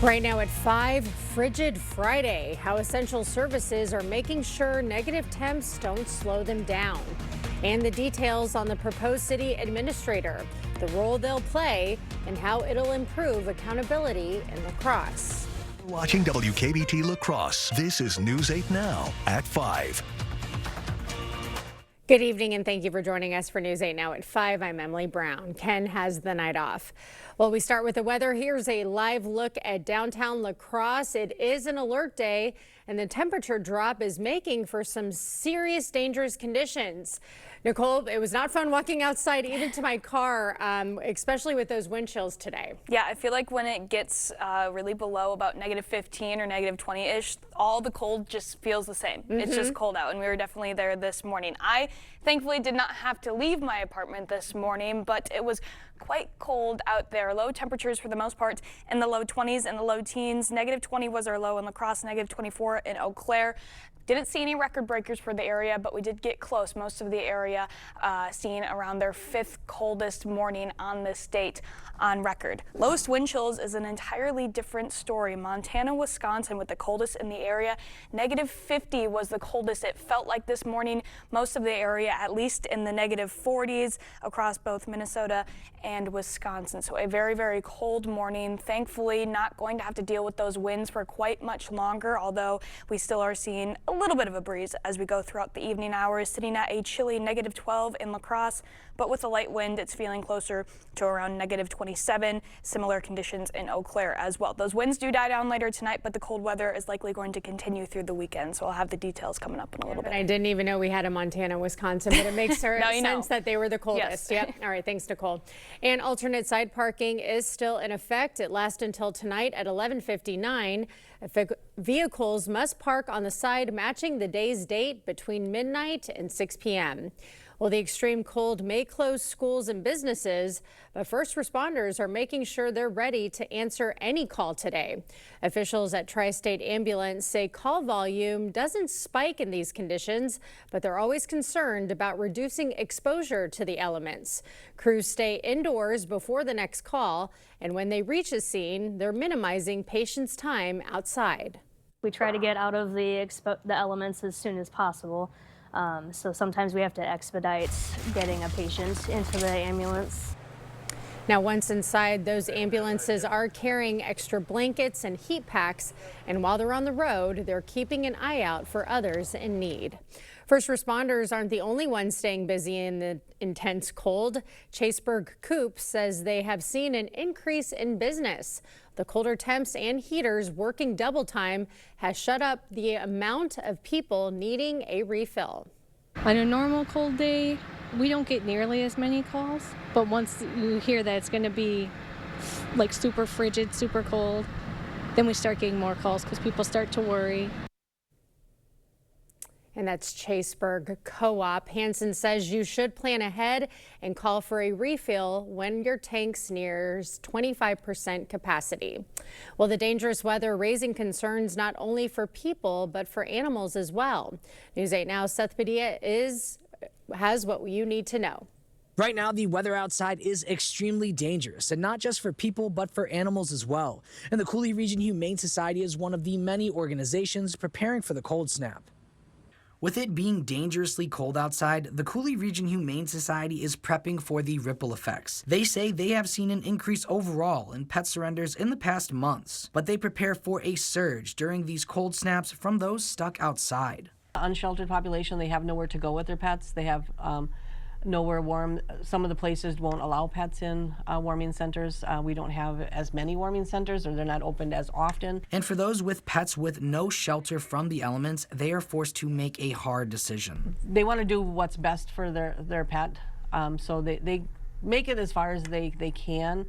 Right now at 5, Frigid Friday, how essential services are making sure negative temps don't slow them down. And the details on the proposed city administrator, the role they'll play, and how it'll improve accountability in La Crosse. Watching WKBT La Crosse, this is News 8 Now at 5. Good evening and thank you for joining us for News 8 Now at 5. I'm Emily Brown. Ken has the night off. Well, we start with the weather. Here's a live look at downtown La Crosse. It is an alert day and the temperature drop is making for some serious dangerous conditions. Nicole, it was not fun walking outside even to my car, especially with those wind chills today. Yeah, I feel like when it gets really below about -15 or -20-ish, all the cold just feels the same. It's just cold out, and we were definitely there this morning. I thankfully did not have to leave my apartment this morning, but it was quite cold out there. Low temperatures for the most part in the low 20s and the low teens. -20 was our low in La Crosse, -24 in Eau Claire. Didn't see any record breakers for the area, but we did get close. Most of the area seeing around their 5th coldest morning on this date on record. Lowest wind chills is an entirely different story. Montana, Wisconsin with the coldest in the area. -50 was the coldest it felt like this morning. Most of the area at least in the -40s across both Minnesota and Wisconsin. So a very, very cold morning. Thankfully not going to have to deal with those winds for quite much longer, although we still are seeing a little bit of a breeze as we go throughout the evening hours, sitting at a chilly -12 in La Crosse, but with a light wind, it's feeling closer to around -27. Similar conditions in Eau Claire as well. Those winds do die down later tonight, but the cold weather is likely going to continue through the weekend, so I'll have the details coming up in a little bit. I didn't even know we had a Montana, Wisconsin, but it makes sense that they were the coldest. Yes. Yep. All right. Thanks, Nicole. And alternate side parking is still in effect. It lasts until tonight at 11:59. Vehicles must park on the side matching the day's date between midnight and 6 p.m. Well, the extreme cold may close schools and businesses, but first responders are making sure they're ready to answer any call today. Officials at Tri-State Ambulance say call volume doesn't spike in these conditions, but they're always concerned about reducing exposure to the elements. Crews stay indoors before the next call, and when they reach a scene, they're minimizing patients' time outside. We try to get out of the elements as soon as possible. So sometimes we have to expedite getting a patient into the ambulance. Now, once inside, those ambulances are carrying extra blankets and heat packs. And while they're on the road, they're keeping an eye out for others in need. First responders aren't the only ones staying busy in the intense cold. Chaseburg Coop says they have seen an increase in business. The colder temps and heaters working double time has shut up the amount of people needing a refill. On a normal cold day, we don't get nearly as many calls, but once you hear that it's going to be like super frigid, super cold, then we start getting more calls because people start to worry. And that's Chaseburg Co-op. Hansen says you should plan ahead and call for a refill when your tanks nears 25% capacity. Well, the dangerous weather raising concerns not only for people, but for animals as well. News 8 Now, Seth Padilla has what you need to know. Right now, the weather outside is extremely dangerous, and not just for people, but for animals as well. And the Coulee Region Humane Society is one of the many organizations preparing for the cold snap. With it being dangerously cold outside, the Coulee Region Humane Society is prepping for the ripple effects. They say they have seen an increase overall in pet surrenders in the past months, but they prepare for a surge during these cold snaps from those stuck outside. Unsheltered population, they have nowhere to go with their pets. They have nowhere warm. Some of the places won't allow pets in warming centers. We don't have as many warming centers, or they're not opened as often. And for those with pets with no shelter from the elements, they are forced to make a hard decision. They want to do what's best for their pet, so they make it as far as they can,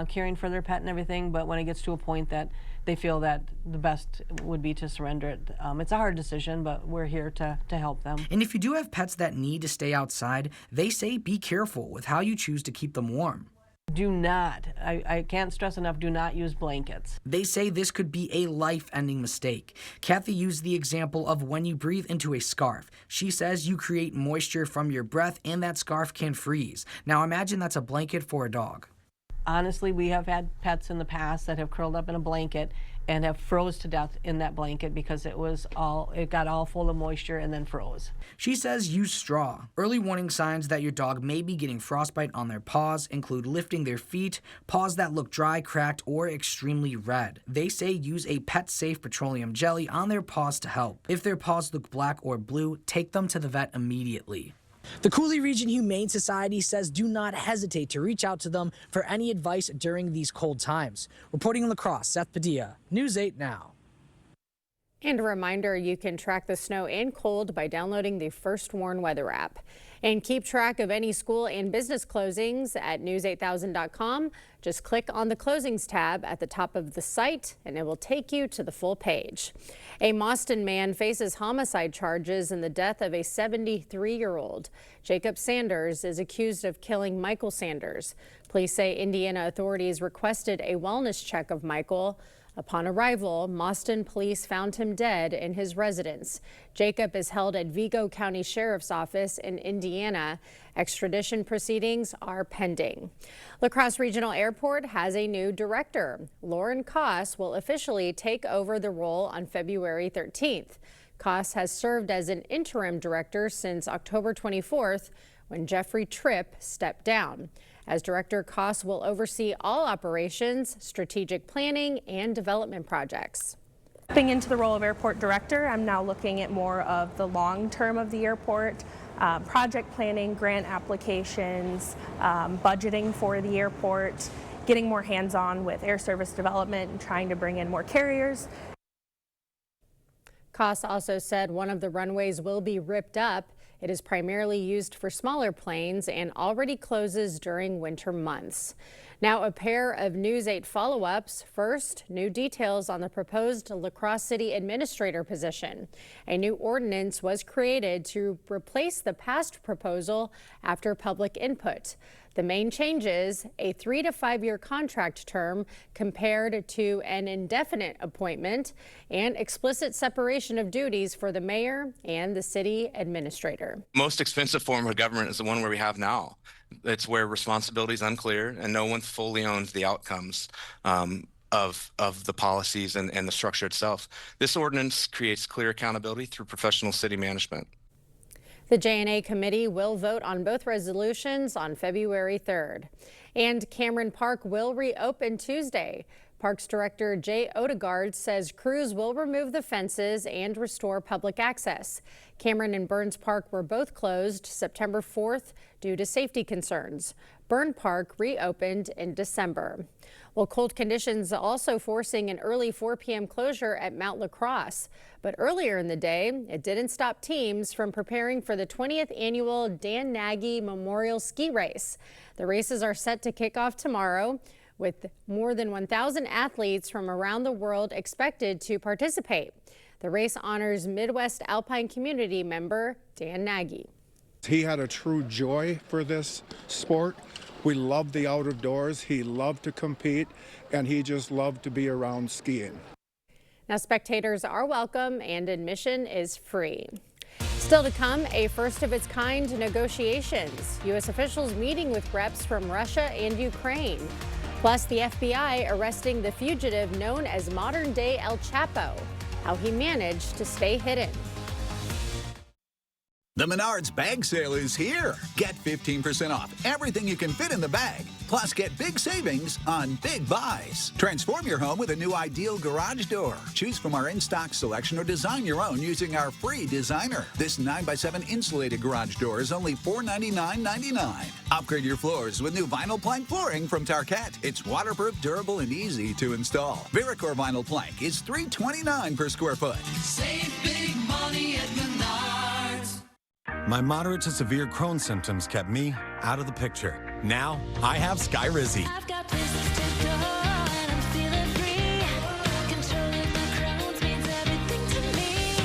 caring for their pet and everything, but when it gets to a point that they feel that the best would be to surrender it. It's a hard decision, but we're here to help them. And if you do have pets that need to stay outside, they say be careful with how you choose to keep them warm. Do not, I can't stress enough, do not use blankets. They say this could be a life-ending mistake. Kathy used the example of when you breathe into a scarf. She says you create moisture from your breath and that scarf can freeze. Now imagine that's a blanket for a dog. honestly, we have had pets in the past that have curled up in a blanket and have froze to death in that blanket because it got all full of moisture and then froze. She says use straw. Early warning signs that your dog may be getting frostbite on their paws include lifting their feet, paws that look dry, cracked, or extremely red. They say use a pet-safe petroleum jelly on their paws to help. If their paws look black or blue, take them to the vet immediately. The Cooley Region Humane Society says do not hesitate to reach out to them for any advice during these cold times. Reporting in La Crosse, Seth Padilla, News 8 Now. And a reminder, you can track the snow and cold by downloading the First Warn weather app. And keep track of any school and business closings at news8000.com. Just click on the closings tab at the top of the site and it will take you to the full page. A Mauston man faces homicide charges in the death of a 73-year-old. Jacob Sanders is accused of killing Michael Sanders. Police say Indiana authorities requested a wellness check of Michael. Upon arrival, Mauston police found him dead in his residence. Jacob is held at Vigo County Sheriff's Office in Indiana. Extradition proceedings are pending. La Crosse Regional Airport has a new director. Lauren Koss will officially take over the role on February 13th. Koss has served as an interim director since October 24th when Jeffrey Tripp stepped down. As director, Koss will oversee all operations, strategic planning, and development projects. Stepping into the role of airport director, I'm now looking at more of the long term of the airport, project planning, grant applications, budgeting for the airport, getting more hands-on with air service development and trying to bring in more carriers. Koss also said one of the runways will be ripped up. It is primarily used for smaller planes and already closes during winter months. Now, a pair of News 8 follow-ups. First, new details on the proposed La Crosse City Administrator position. A new ordinance was created to replace the past proposal after public input. The main changes, a 3 to 5 year contract term compared to an indefinite appointment, and explicit separation of duties for the mayor and the city administrator. Most expensive form of government is the one where we have now. It's where responsibility is unclear and no one fully owns the outcomes of the policies and the structure itself. This ordinance creates clear accountability through professional city management. The J&A committee will vote on both resolutions on February 3rd. And Cameron Park will reopen Tuesday. Parks Director Jay Odegaard says crews will remove the fences and restore public access. Cameron and Burns Park were both closed September 4th due to safety concerns. Burn Park reopened in December. Well, cold conditions also forcing an early 4 p.m. closure at Mount La Crosse. But earlier in the day, it didn't stop teams from preparing for the 20th annual Dan Nagy Memorial Ski Race. The races are set to kick off tomorrow, with more than 1,000 athletes from around the world expected to participate. The race honors Midwest Alpine Community member Dan Nagy. He had a true joy for this sport. We loved the outdoors. He loved to compete, and he just loved to be around skiing. Now, spectators are welcome and admission is free. Still to come, a first-of-its-kind negotiations. U.S. officials meeting with reps from Russia and Ukraine. Plus, the FBI arresting the fugitive known as modern-day El Chapo. How he managed to stay hidden. The Menards bag sale is here. Get 15% off everything you can fit in the bag. Plus, get big savings on big buys. Transform your home with a new Ideal garage door. Choose from our in-stock selection or design your own using our free designer. This 9x7 insulated garage door is only $499.99. Upgrade your floors with new vinyl plank flooring from Tarkett. It's waterproof, durable, and easy to install. Veracor vinyl plank is $329 per square foot. Save big money at Menards. My moderate to severe Crohn's symptoms kept me out of the picture. Now, I have Skyrizi. I've got places to go and I'm feeling free. Controlling my Crohn's means everything to me.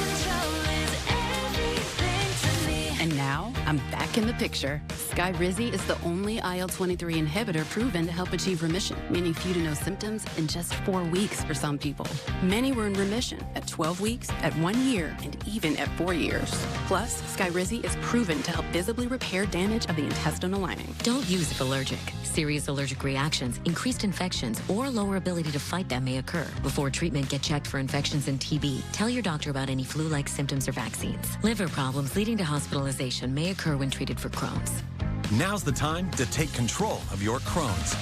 Control is everything to me. And now, I'm back in the picture. Skyrizi is the only IL-23 inhibitor proven to help achieve remission, meaning few to no symptoms in just 4 weeks for some people. Many were in remission at 12 weeks, at 1 year, and even at 4 years. Plus, Skyrizi is proven to help visibly repair damage of the intestinal lining. Don't use if allergic. Serious allergic reactions, increased infections, or lower ability to fight them may occur. Before treatment, get checked for infections and TB. Tell your doctor about any flu-like symptoms or vaccines. Liver problems leading to hospitalization may occur when treated for Crohn's. Now's the time to take control of your Crohn's.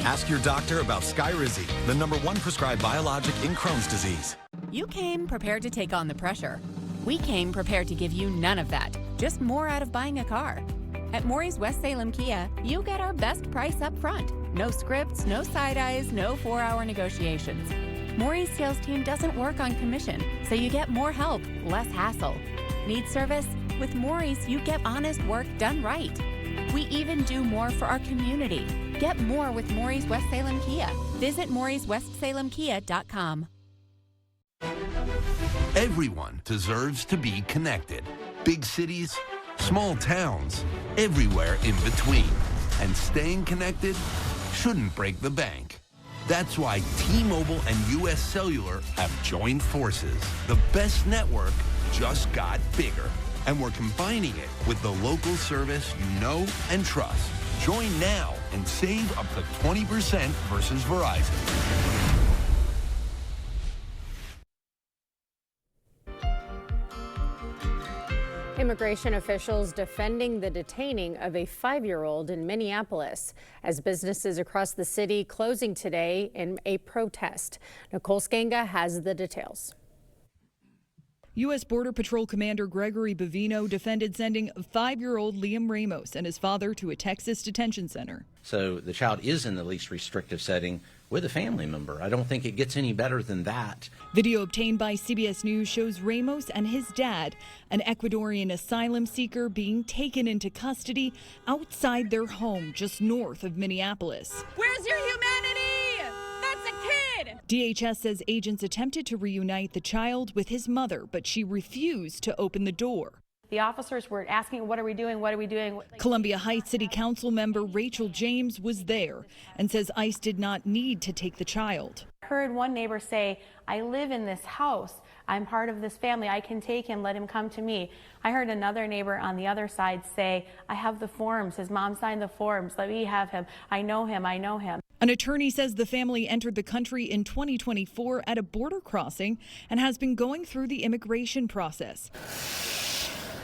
Ask your doctor about Skyrizi, the #1 prescribed biologic in Crohn's disease. You came prepared to take on the pressure. We came prepared to give you none of that, just more out of buying a car. At Maury's West Salem Kia, you get our best price up front. No scripts, no side eyes, no 4-hour negotiations. Maury's sales team doesn't work on commission, so you get more help, less hassle. Need service? With Maury's, you get honest work done right. We even do more for our community. Get more with Maury's West Salem Kia. Visit MaurysWestSalemKia.com. Everyone deserves to be connected. Big cities, small towns, everywhere in between. And staying connected shouldn't break the bank. That's why T-Mobile and US Cellular have joined forces. The best network just got bigger. And we're combining it with the local service you know and trust. Join now and save up to 20% versus Verizon. Immigration officials defending the detaining of a 5-year-old in Minneapolis as businesses across the city closing today in a protest. Nicole Skenga has the details. U.S. Border Patrol Commander Gregory Bavino defended sending 5-year-old Liam Ramos and his father to a Texas detention center. So the child is in the least restrictive setting with a family member. I don't think it gets any better than that. Video obtained by CBS News shows Ramos and his dad, an Ecuadorian asylum seeker, being taken into custody outside their home just north of Minneapolis. Where's your humanity? That's a kid! DHS says agents attempted to reunite the child with his mother, but she refused to open the door. The officers were asking, what are we doing? What are we doing? Columbia Heights City Council member Rachel James was there and says ICE did not need to take the child. I heard one neighbor say, I live in this house. I'm part of this family. I can take him. Let him come to me. I heard another neighbor on the other side say, I have the forms. His mom signed the forms. Let me have him. I know him. I know him. An attorney says the family entered the country in 2024 at a border crossing and has been going through the immigration process.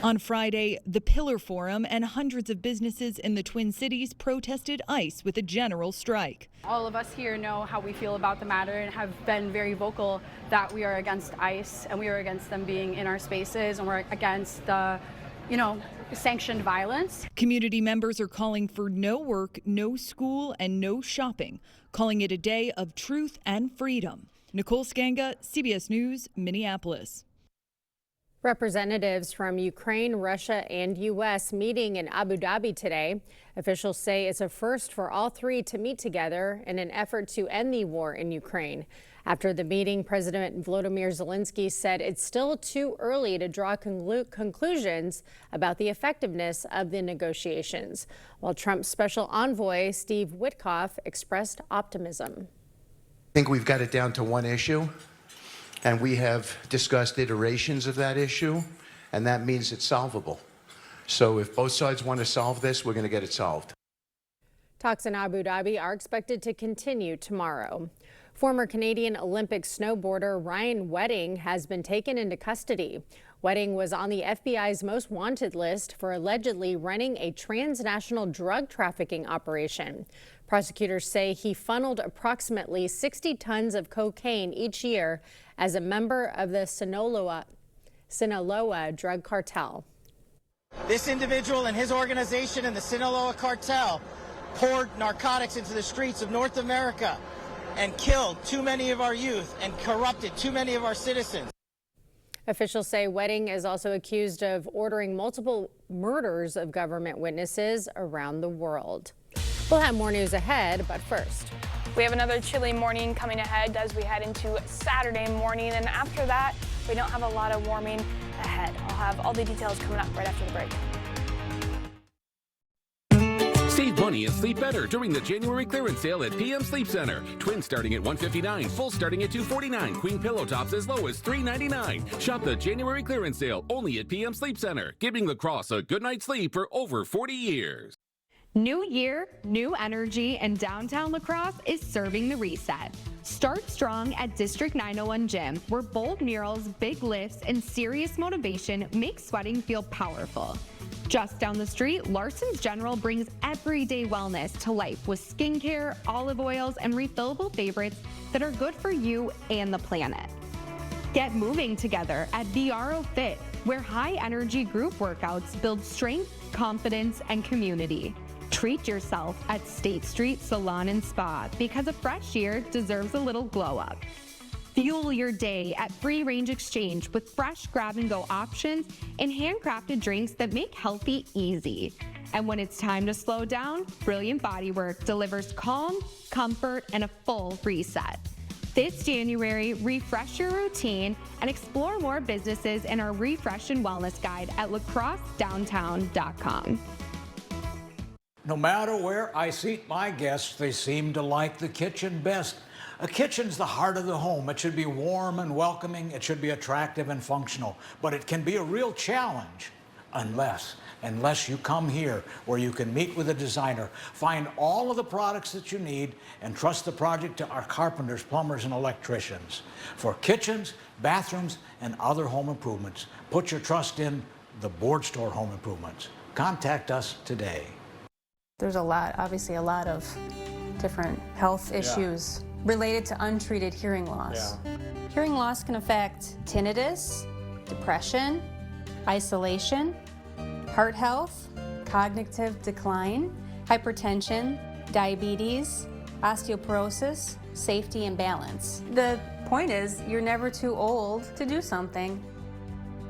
On Friday, the Pillar Forum and hundreds of businesses in the Twin Cities protested ICE with a general strike. All of us here know how we feel about the matter and have been very vocal that we are against ICE and we are against them being in our spaces and we're against the, sanctioned violence. Community members are calling for no work, no school, and no shopping, calling it a day of truth and freedom. Nicole Skenga, CBS News, Minneapolis. Representatives from Ukraine, Russia, and U.S. meeting in Abu Dhabi today. Officials say it's a first for all three to meet together in an effort to end the war in Ukraine. After the meeting, President Volodymyr Zelensky said it's still too early to draw conclusions about the effectiveness of the negotiations, while Trump's special envoy, Steve Witkoff, expressed optimism. I think we've got it down to one issue. And we have discussed iterations of that issue, and that means it's solvable. So if both sides want to solve this, we're going to get it solved. Talks in Abu Dhabi are expected to continue tomorrow. Former Canadian Olympic snowboarder Ryan Wedding has been taken into custody. Wedding was on the FBI's most wanted list for allegedly running a transnational drug trafficking operation. Prosecutors say he funneled approximately 60 tons of cocaine each year as a member of the Sinaloa drug cartel. This individual and his organization and the Sinaloa cartel poured narcotics into the streets of North America and killed too many of our youth and corrupted too many of our citizens. Officials say Wedding is also accused of ordering multiple murders of government witnesses around the world. We'll have more news ahead, but first. We have another chilly morning coming ahead as we head into Saturday morning, and after that, we don't have a lot of warming ahead. I'll have all the details coming up right after the break. Save money and sleep better during the January clearance sale at PM Sleep Center. Twin starting at $159, full starting at $249, queen pillow tops as low as $399. Shop the January clearance sale only at PM Sleep Center, giving La Crosse a good night's sleep for over 40 years. New year, new energy, and downtown La Crosse is serving the reset. Start strong at District 901 Gym, where bold murals, big lifts, and serious motivation make sweating feel powerful. Just down the street, Larson's General brings everyday wellness to life with skincare, olive oils, and refillable favorites that are good for you and the planet. Get moving together at VRO Fit, where high-energy group workouts build strength, confidence, and community. Treat yourself at State Street Salon and Spa, because a fresh year deserves a little glow up. Fuel your day at Free Range Exchange with fresh grab-and-go options and handcrafted drinks that make healthy easy. And when it's time to slow down, Brilliant Bodywork delivers calm, comfort, and a full reset. This January, refresh your routine and explore more businesses in our Refresh and Wellness Guide at lacrossedowntown.com. No matter where I seat my guests, they seem to like the kitchen best. A kitchen's the heart of the home. It should be warm and welcoming. It should be attractive and functional. But it can be a real challenge unless you come here where you can meet with a designer, find all of the products that you need, and trust the project to our carpenters, plumbers, and electricians. For kitchens, bathrooms, and other home improvements, put your trust in the Board Store Home Improvements. Contact us today. There's obviously a lot of different health issues related to untreated hearing loss. Hearing loss can affect tinnitus, depression, isolation, heart health, cognitive decline, hypertension, diabetes, osteoporosis, safety and balance. The point is, you're never too old to do something.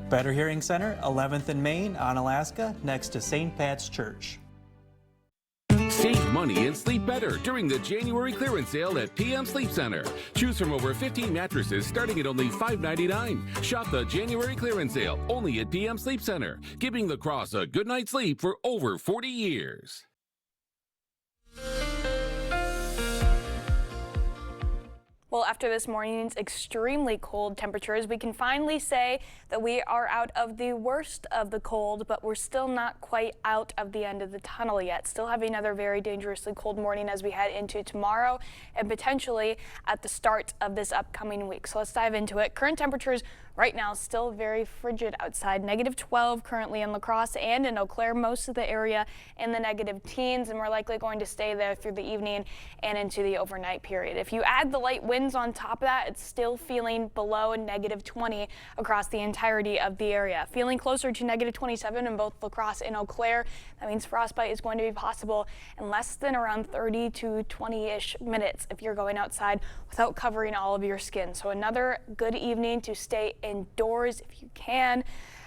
Better Hearing Center, 11th and Main, Onalaska, next to St. Pat's Church. Save money and sleep better during the January clearance sale at PM Sleep Center. Choose from over 15 mattresses starting at only $599. Shop the January clearance sale only at PM Sleep Center, giving La Crosse a good night's sleep for over 40 years. Well, after this morning's extremely cold temperatures, we can finally say that we are out of the worst of the cold, but we're still not quite out of the end of the tunnel yet. Still having another very dangerously cold morning as we head into tomorrow and potentially at the start of this upcoming week. So let's dive into it. Current temperatures right now still very frigid outside. -12 currently in La Crosse and in Eau Claire, most of the area in the negative teens, and we're likely going to stay there through the evening and into the overnight period. If you add the light winds on top of that, it's still feeling below -20 across the entirety of the area. Feeling closer to -27 in both La Crosse and Eau Claire. That means frostbite is going to be possible in less than around 30 to 20-ish minutes if you're going outside without covering all of your skin. So another good evening to stay indoors if you can.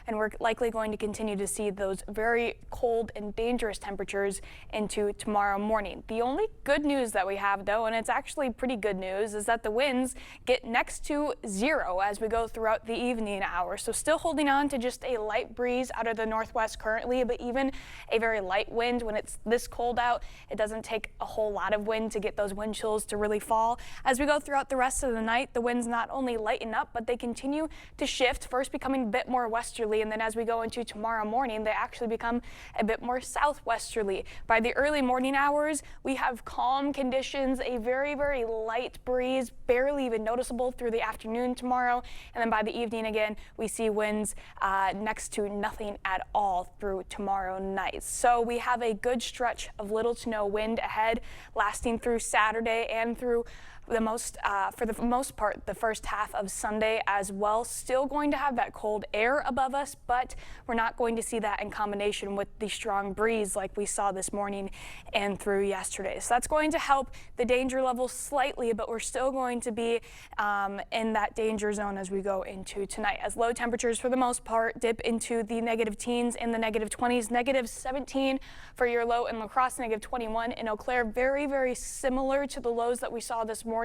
And we're likely going to continue to see those very cold and dangerous temperatures into tomorrow morning. The only good news that we have, though, and it's actually pretty good news, is that the winds get next to zero as we go throughout the evening hours. So still holding on to just a light breeze out of the northwest currently, but even a very light wind when it's this cold out. It doesn't take a whole lot of wind to get those wind chills to really fall. As we go throughout the rest of the night, the winds not only lighten up, but they continue to shift, first becoming a bit more westerly, and then as we go into tomorrow morning, they actually become a bit more southwesterly. By the early morning hours, we have calm conditions, a very, very light breeze, barely even noticeable through the afternoon tomorrow. And then by the evening again, we see winds next to nothing at all through tomorrow night. So we have a good stretch of little to no wind ahead, lasting through Saturday and through for the most part, the first half of Sunday as well. Still going to have that cold air above us, but we're not going to see that in combination with the strong breeze like we saw this morning and through yesterday. So that's going to help the danger level slightly, but we're still going to be in that danger zone as we go into tonight, as low temperatures for the most part dip into the negative teens and the negative 20s, -17 for your low in La Crosse, -21 in Eau Claire. Very, very similar to the lows that we saw this morning.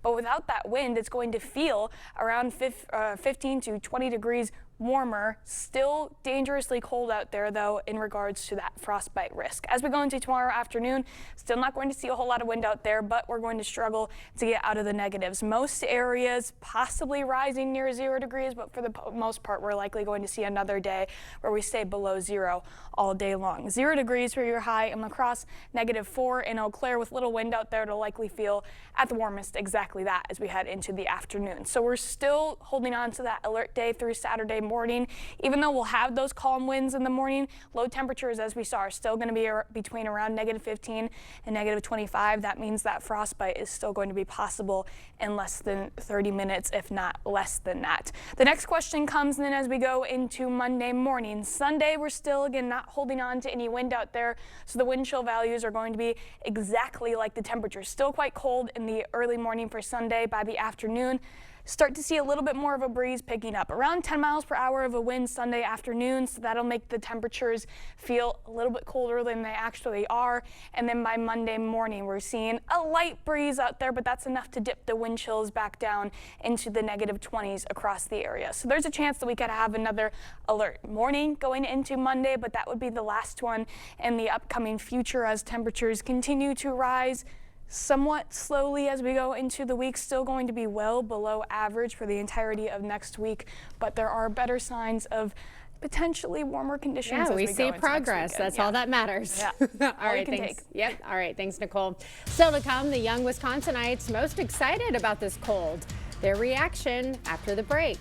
But without that wind, it's going to feel around 15 to 20 degrees warmer, still dangerously cold out there though in regards to that frostbite risk. As we go into tomorrow afternoon, still not going to see a whole lot of wind out there, but we're going to struggle to get out of the negatives. Most areas possibly rising near 0 degrees, but for the most part we're likely going to see another day where we stay below 0 all day long. 0 degrees for your high in La Crosse, -4 in Eau Claire with little wind out there to likely feel at the warmest exactly that as we head into the afternoon. So we're still holding on to that alert day through Saturday morning. Even though we'll have those calm winds in the morning, low temperatures, as we saw, are still going to be between around -15 and -25. That means that frostbite is still going to be possible in less than 30 minutes, if not less than that. The next question comes then as we go into Monday morning. Sunday, we're still, again, not holding on to any wind out there, so the wind chill values are going to be exactly like the temperatures. Still quite cold in the early morning for Sunday. By the afternoon, start to see a little bit more of a breeze picking up, around 10 miles per hour of a wind Sunday afternoon, so that'll make the temperatures feel a little bit colder than they actually are. And then by Monday morning, we're seeing a light breeze out there, but that's enough to dip the wind chills back down into the -20s across the area. So there's a chance that we could have another alert morning going into Monday, but that would be the last one in the upcoming future as temperatures continue to rise somewhat slowly as we go into the week. Still going to be well below average for the entirety of next week, but there are better signs of potentially warmer conditions. Yeah, as we go see into progress. next That's weekend. all that matters. Yeah. All right, thanks. Yep. All right, thanks, Nicole. Still to come, the young Wisconsinites most excited about this cold. Their reaction after the break.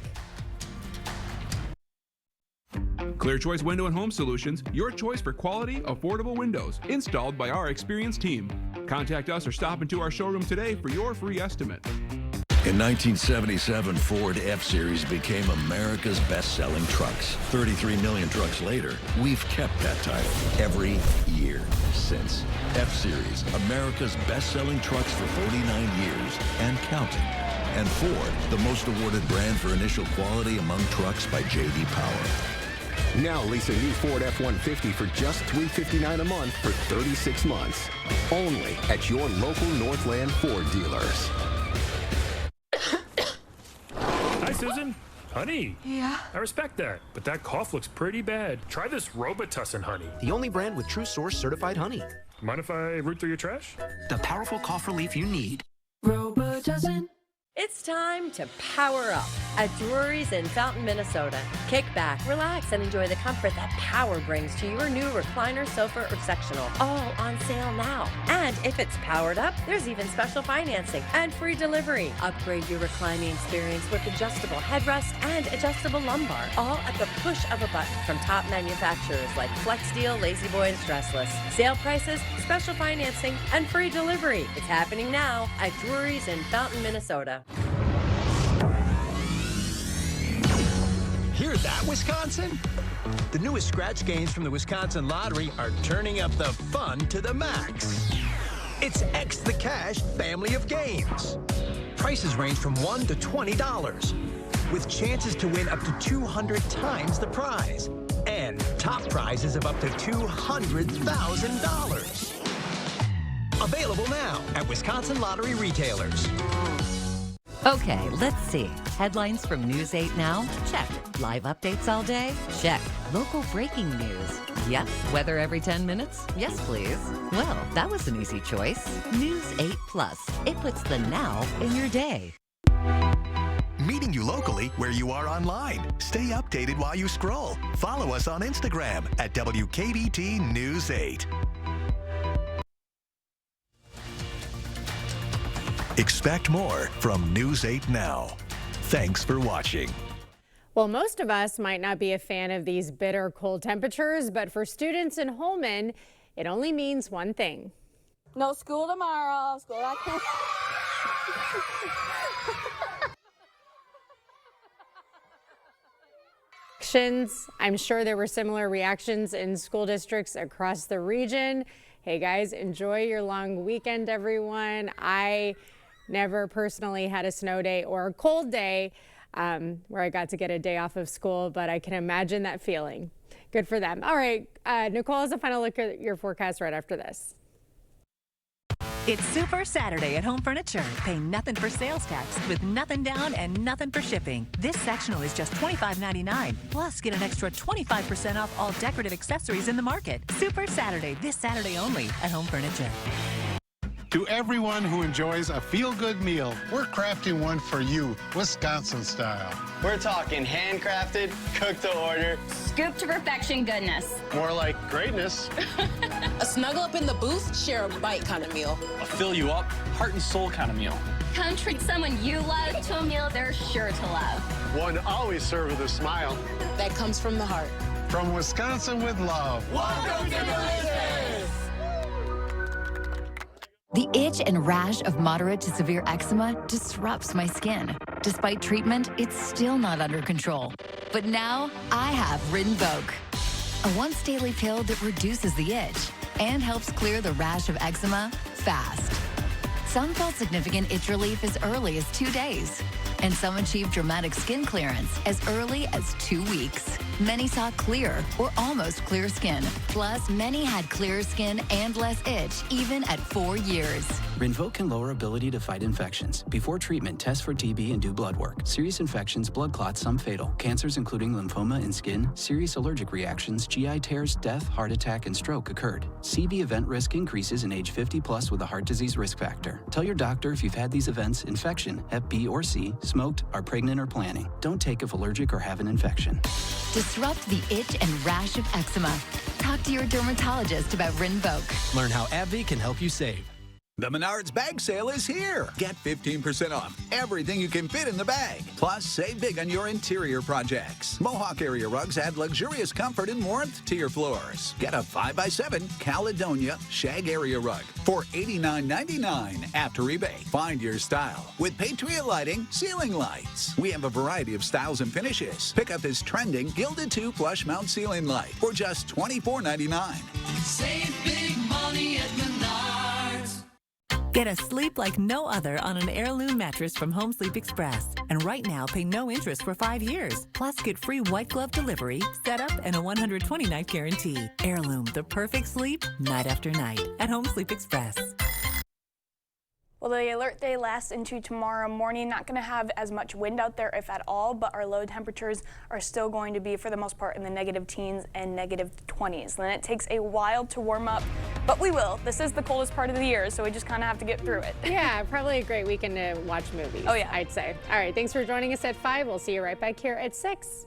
Clear Choice Window and Home Solutions, your choice for quality, affordable windows, installed by our experienced team. Contact us or stop into our showroom today for your free estimate. In 1977, Ford F-Series became America's best-selling trucks. 33 million trucks later, we've kept that title every year since. F-Series, America's best-selling trucks for 49 years and counting. And Ford, the most awarded brand for initial quality among trucks by J.D. Power. Now lease a new Ford F-150 for just $359 a month for 36 months. Only at your local Northland Ford dealers. Hi, Susan. Honey. Yeah? I respect that, but that cough looks pretty bad. Try this Robitussin honey. The only brand with True Source certified honey. Mind if I root through your trash? The powerful cough relief you need. Robitussin. It's time to power up at Drury's in Fountain, Minnesota. Kick back, relax, and enjoy the comfort that power brings to your new recliner, sofa, or sectional. All on sale now. And if it's powered up, there's even special financing and free delivery. Upgrade your reclining experience with adjustable headrest and adjustable lumbar, all at the push of a button from top manufacturers like FlexSteel, La-Z-Boy, and Stressless. Sale prices, special financing, and free delivery. It's happening now at Drury's in Fountain, Minnesota. Hear that, Wisconsin? The newest scratch games from the Wisconsin Lottery are turning up the fun to the max. It's X the Cash family of games. Prices range from $1 to $20, with chances to win up to 200 times the prize, and top prizes of up to $200,000. Available now at Wisconsin Lottery retailers. Okay, let's see. Headlines from News 8 Now? Check. Live updates all day? Check. Local breaking news? Yep. Weather every 10 minutes? Yes, please. Well, that was an easy choice. News 8 Plus. It puts the now in your day. Meeting you locally where you are online. Stay updated while you scroll. Follow us on Instagram at WKBT News 8. Expect more from News 8 Now. Thanks for watching. Well, most of us might not be a fan of these bitter cold temperatures, but for students in Holmen, it only means one thing. No school tomorrow. School I'm sure there were similar reactions in school districts across the region. Hey guys, enjoy your long weekend, everyone. I never personally had a snow day or a cold day where I got to get a day off of school, but I can imagine that feeling. Good for them. All right, Nicole has a final look at your forecast right after this. It's Super Saturday at Home Furniture. Pay nothing for sales tax with nothing down and nothing for shipping. This sectional is just $25.99. Plus, get an extra 25% off all decorative accessories in the market. Super Saturday, this Saturday only at Home Furniture. To everyone who enjoys a feel-good meal, we're crafting one for you, Wisconsin style. We're talking handcrafted, cooked to order, scoop to perfection goodness. More like greatness. A snuggle up in the booth, share a bite kind of meal. A fill you up, heart and soul kind of meal. Come treat someone you love to a meal they're sure to love. One always served with a smile. That comes from the heart. From Wisconsin with love. Welcome to Delicious! The itch and rash of moderate to severe eczema disrupts my skin. Despite treatment, it's still not under control. But now I have Rinvoq, a once daily pill that reduces the itch and helps clear the rash of eczema fast. Some felt significant itch relief as early as 2 days, and some achieved dramatic skin clearance as early as 2 weeks. Many saw clear or almost clear skin. Plus, many had clearer skin and less itch, even at 4 years. Rinvoq can lower ability to fight infections. Before treatment, test for TB and do blood work. Serious infections, blood clots, some fatal. Cancers including lymphoma and skin, serious allergic reactions, GI tears, death, heart attack, and stroke occurred. CV event risk increases in age 50 plus with a heart disease risk factor. Tell your doctor if you've had these events, infection, Hep B or C, smoked, are pregnant or planning. Don't take if allergic or have an infection. Disrupt the itch and rash of eczema. Talk to your dermatologist about Rinvoq. Learn how AbbVie can help you save. The Menards bag sale is here. Get 15% off everything you can fit in the bag. Plus, save big on your interior projects. Mohawk area rugs add luxurious comfort and warmth to your floors. Get a 5x7 Caledonia shag area rug for $89.99 after rebate. Find your style with Patriot Lighting ceiling lights. We have a variety of styles and finishes. Pick up this trending Gilded 2 plush mount ceiling light for just $24.99. Save big money at Menards. Get a sleep like no other on an Heirloom mattress from Home Sleep Express. And right now, pay no interest for 5 years. Plus, get free white glove delivery, setup, and a 120-night guarantee. Heirloom, the perfect sleep, night after night. At Home Sleep Express. Well, the alert day lasts into tomorrow morning. Not going to have as much wind out there, if at all, but our low temperatures are still going to be, for the most part, in the negative teens and negative 20s. Then it takes a while to warm up, but we will. This is the coldest part of the year, so we just kind of have to get through it. Yeah, probably a great weekend to watch movies. Oh, yeah. I'd say. All right, thanks for joining us at 5. We'll see you right back here at 6.